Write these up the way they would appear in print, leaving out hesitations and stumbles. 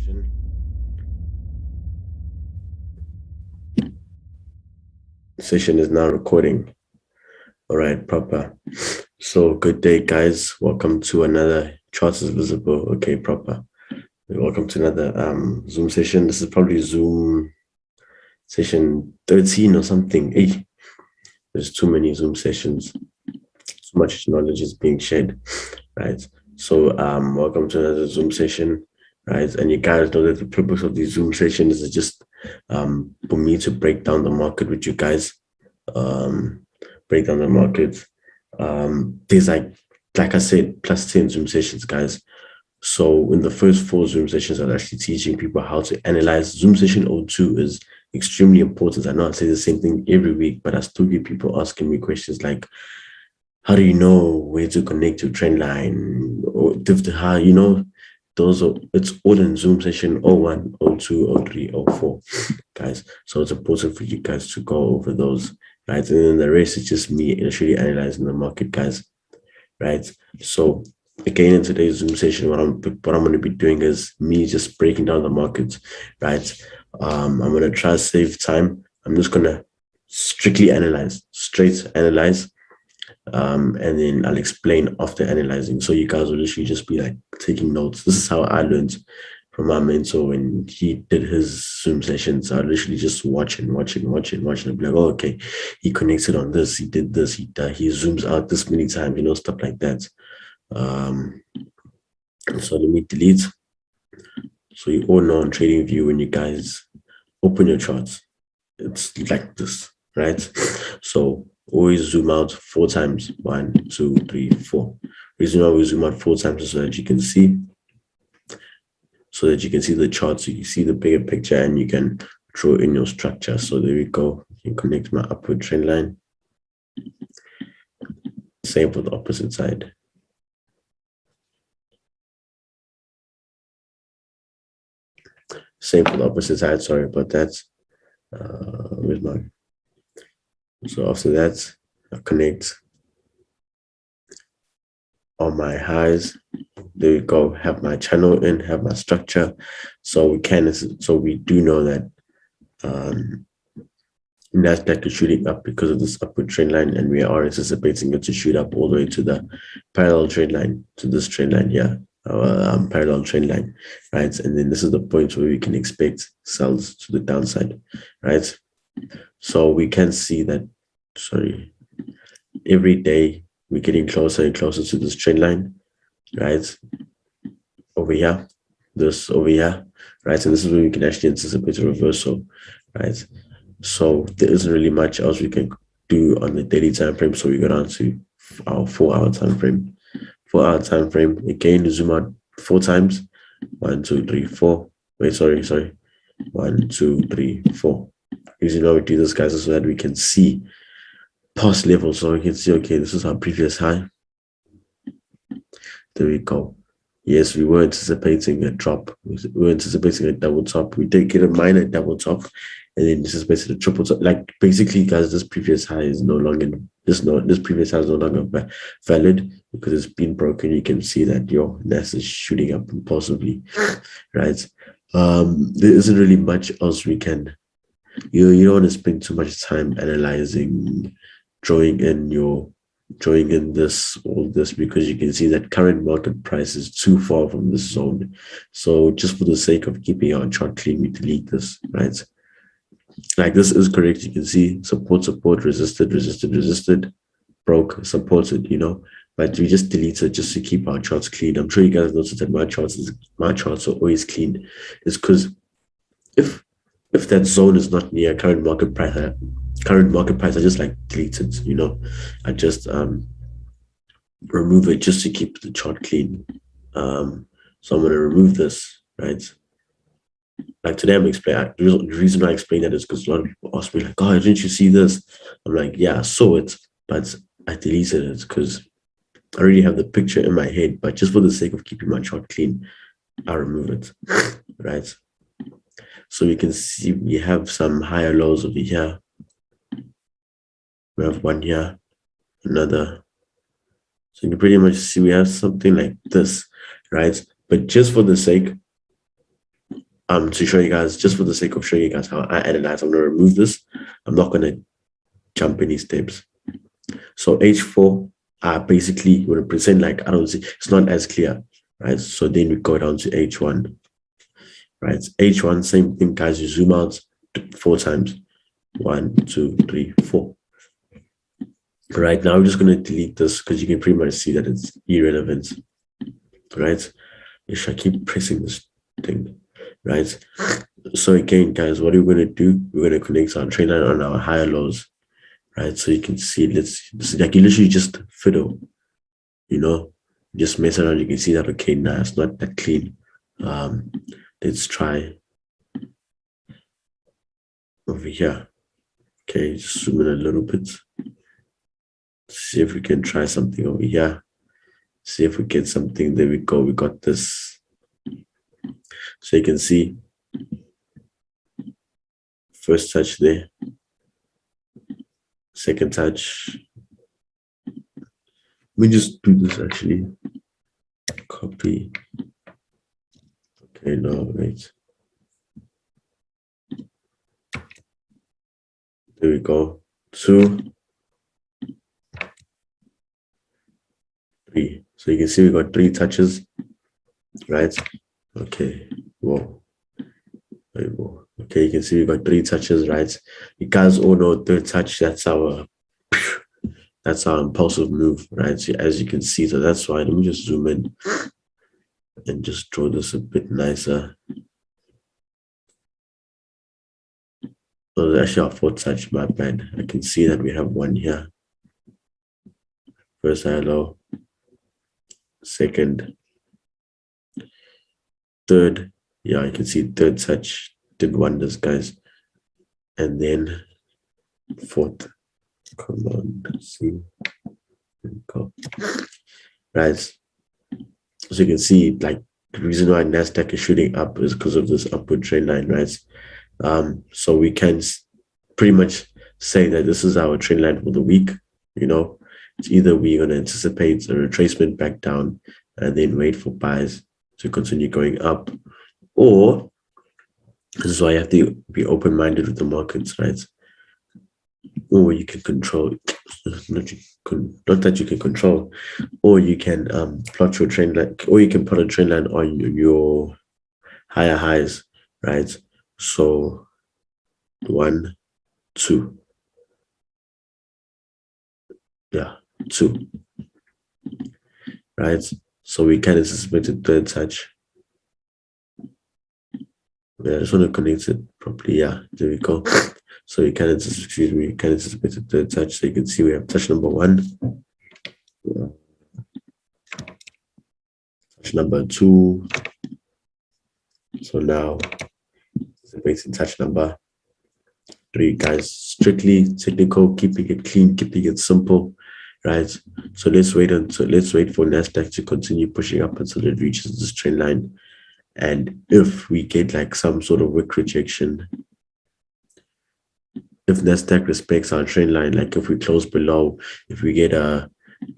session. Session is now recording. All right, proper. So good day, guys. Welcome to another Charts is Visible. Okay, proper. Welcome to another Zoom session. This is probably Zoom session 13 or something. Hey, there's too many Zoom sessions. Too much knowledge is being shared, right? So welcome to another Zoom session, right? And you guys know that the purpose of these Zoom sessions is just for me to break down the market with you guys. Break down the market. There's like I said, plus 10 Zoom sessions, guys. So in the first 4 Zoom sessions, I'm actually teaching people how to analyze. Zoom session 02 is extremely important. I know I say the same thing every week, but I still get people asking me questions like, how do you know where to connect your trend line? Or how, it's all in Zoom session 01, 02, 03, 04, guys. So it's important for you guys to go over those, right? And then the rest is just me actually analyzing the market, guys, right? So again, in today's Zoom session, what I'm going to be doing is me just breaking down the market, right? I'm going to try to save time. I'm just going to strictly analyze, straight analyze, and then I'll explain after analyzing. So you guys will literally just be like taking notes. This is how I learned from my mentor when he did his Zoom sessions. I literally just watch and be like, oh, okay, he connected on this, he did this, he zooms out this many times, stuff like that. So let me delete. So you all know on TradingView, when you guys open your charts, it's like this, right? So always zoom out 4 times. 1, 2, 3, 4. Reason why we zoom out 4 times is so that you can see the chart, so you see the bigger picture and you can draw in your structure. So there we go. You can connect my upward trend line. Same for the opposite side. Same for the opposite side. Sorry about that. Where's my? So after that, I connect on my highs. There we go. Have my channel in, have my structure. So we do know that Nasdaq is shooting up because of this upward trend line, and we are anticipating it to shoot up all the way to the parallel trend line, to this trend line here, our parallel trend line, right? And then this is the point where we can expect sells to the downside, right? So we can see that, every day we're getting closer and closer to this trend line, right? Over here, this over here, right? And this is where we can actually anticipate a reversal, right? So there isn't really much else we can do on the daily time frame. So we go down to our 4-hour time frame. 4-hour time frame. Again, zoom out 4 times. 1, 2, 3, 4. Wait, sorry. 1, 2, 3, 4. Usually why we do this, guys, is so that we can see past levels. So we can see, okay, this is our previous high. There we go. Yes, we were anticipating a drop. We were anticipating a double top. We did get a minor double top, and then this is basically a triple top. Like basically, guys, this previous high is no longer this previous high is no longer valid because it's been broken. You can see that your NAS is shooting up impulsively, right? There isn't really much else we can. You don't want to spend too much time analyzing, drawing in this, all this, because you can see that current market price is too far from this zone. So just for the sake of keeping our chart clean, we delete this, right? Like this is correct. You can see support, resisted, broke, supported, but we just delete it just to keep our charts clean. I'm sure you guys noticed that my charts are always clean. It's because if that zone is not near current market price, I just like delete it, I just remove it just to keep the chart clean. So I'm going to remove this, right? Like today I'm explaining, the reason I explain that is because a lot of people ask me like, oh, didn't you see this? I'm like, yeah, I saw it, but I deleted it because I already have the picture in my head, but just for the sake of keeping my chart clean, I remove it, right? So we can see we have some higher lows over here. We have one here, another. So you can pretty much see we have something like this, right? But just for the sake to show you guys, just for the sake of showing you guys how I analyze, I'm going to remove this. I'm not going to jump any steps. So H4, basically going to present like, I don't see, it's not as clear, right? So then we go down to H1, right? H1, same thing, guys. You zoom out 4 times. 1, 2, 3, 4. Right now, we're just going to delete this because you can pretty much see that it's irrelevant, right? You should keep pressing this thing, right? So again, guys, what we're going to do, we're going to connect our trend line on our higher lows, right? So you can see, this is like you literally just fiddle, just mess around. You can see that, okay, nah, it's not that clean. Let's try over here. Okay, just zoom in a little bit. See if we can try something over here. See if we get something. There we go. We got this. So you can see first touch there, second touch. Let me just do this actually. Copy. Okay, no, wait. There we go. 2, 3. So you can see we got 3 touches, right? Okay. Whoa. Okay, you can see we got 3 touches, right? You guys all know third touch, that's our impulsive move, right? So as you can see, so that's why, let me just zoom in and just draw this a bit nicer. So there's actually our 4th touch, my bad. I can see that we have 1 here. First high low, second, third. Yeah, you can see third touch did wonders, guys. And then 4th. Come on, let's see. Go. Right. So you can see, like, the reason why Nasdaq is shooting up is because of this upward trend line, right? So we can pretty much say that this is our trend line for the week. It's either we're going to anticipate a retracement back down and then wait for buys to continue going up, or this is why you have to be open-minded with the markets, right? Or you can control, not that you can control, or you can plot your trend line, or you can put a trend line on your higher highs, right? So 1, 2, yeah, 2, right? So we can anticipate a third touch. Yeah, I just want to connect it properly. Yeah, there we go. So you can anticipate a third touch. So you can see we have touch number 1, touch number 2. So now anticipating touch number 3, guys. Strictly technical, keeping it clean, keeping it simple, right? So let's wait for Nasdaq to continue pushing up until it reaches this trend line. And if we get like some sort of wick rejection, if Nasdaq respects our trend line, like if we close below, if we get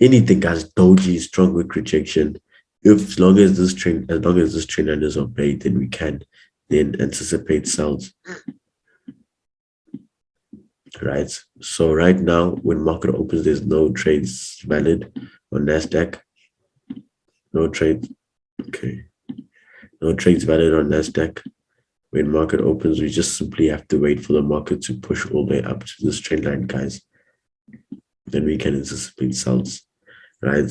anything as doji, strong wick rejection, as long as this trend line is obeyed, then we can then anticipate sells. Right. So right now, when market opens, there's no trades valid on Nasdaq. No trade. Okay. No trades valid on Nasdaq. When market opens, we just simply have to wait for the market to push all the way up to this trend line, guys. Then we can anticipate sells, right?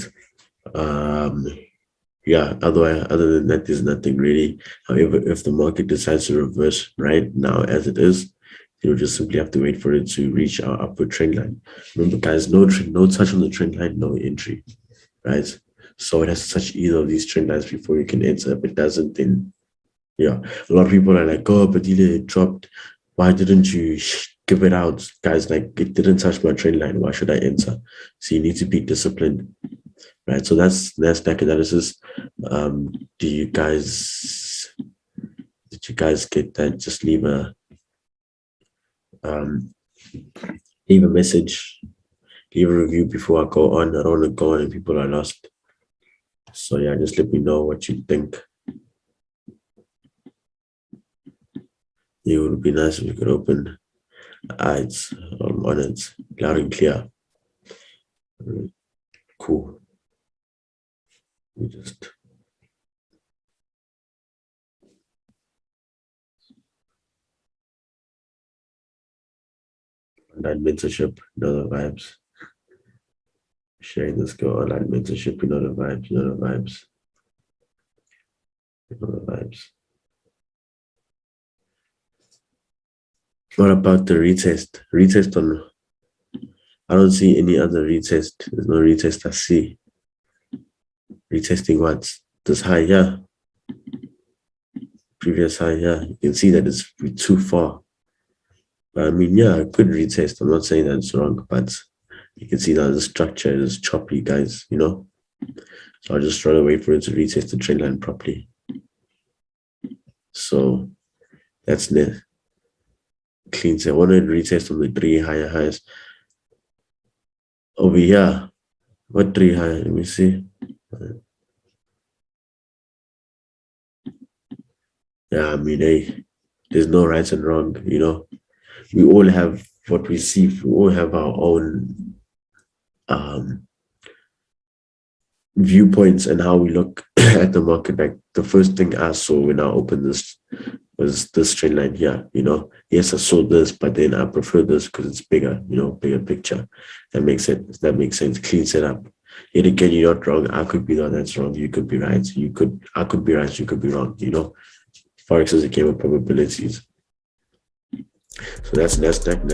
Yeah, other than that, there's nothing really. However, if the market decides to reverse right now as it is, you'll just simply have to wait for it to reach our upward trend line. Remember, guys, no touch on the trend line, no entry, right? So it has to touch either of these trend lines before you can enter. If it doesn't, then yeah, a lot of people are like, oh, but it dropped. Why didn't you give it out? Guys, like, it didn't touch my trend line. Why should I enter? So you need to be disciplined, right? So that's Nasdaq analysis. Did you guys get that? Just leave a message, leave a review before I go on. I don't want to go on and people are lost. So yeah, just let me know what you think. It would be nice if we could open eyes on it, loud and clear. Cool. We just online mentorship, you know the vibes. Sharing this go online mentorship, you know the vibes, you know the vibes, you know the vibes. What about the retest? Retest on, I don't see any other retest. There's no retest I see. Retesting what? This high here, previous high here. You can see that it's too far. But I mean, yeah, I could retest. I'm not saying that it's wrong, but you can see that the structure is choppy, guys, you know? So I'll just rather wait for it to retest the trend line properly. So that's the clean. So I want to retest on the 3 higher highs. Over here, what 3 high? Let me see. Yeah, I mean, hey, there's no right and wrong, you know? We all have what we see. We all have our own viewpoints and how we look at the market. Like the first thing I saw when I opened this was this trend line here, you know. Yes, I saw this, but then I prefer this because it's bigger, you know, bigger picture. That makes sense. That makes sense. Clean setup. Yet again, you're not wrong. I could be the one that's wrong. You could be right. I could be right. You could be wrong, you know. Forex is a game of probabilities. So that's Nasdaq.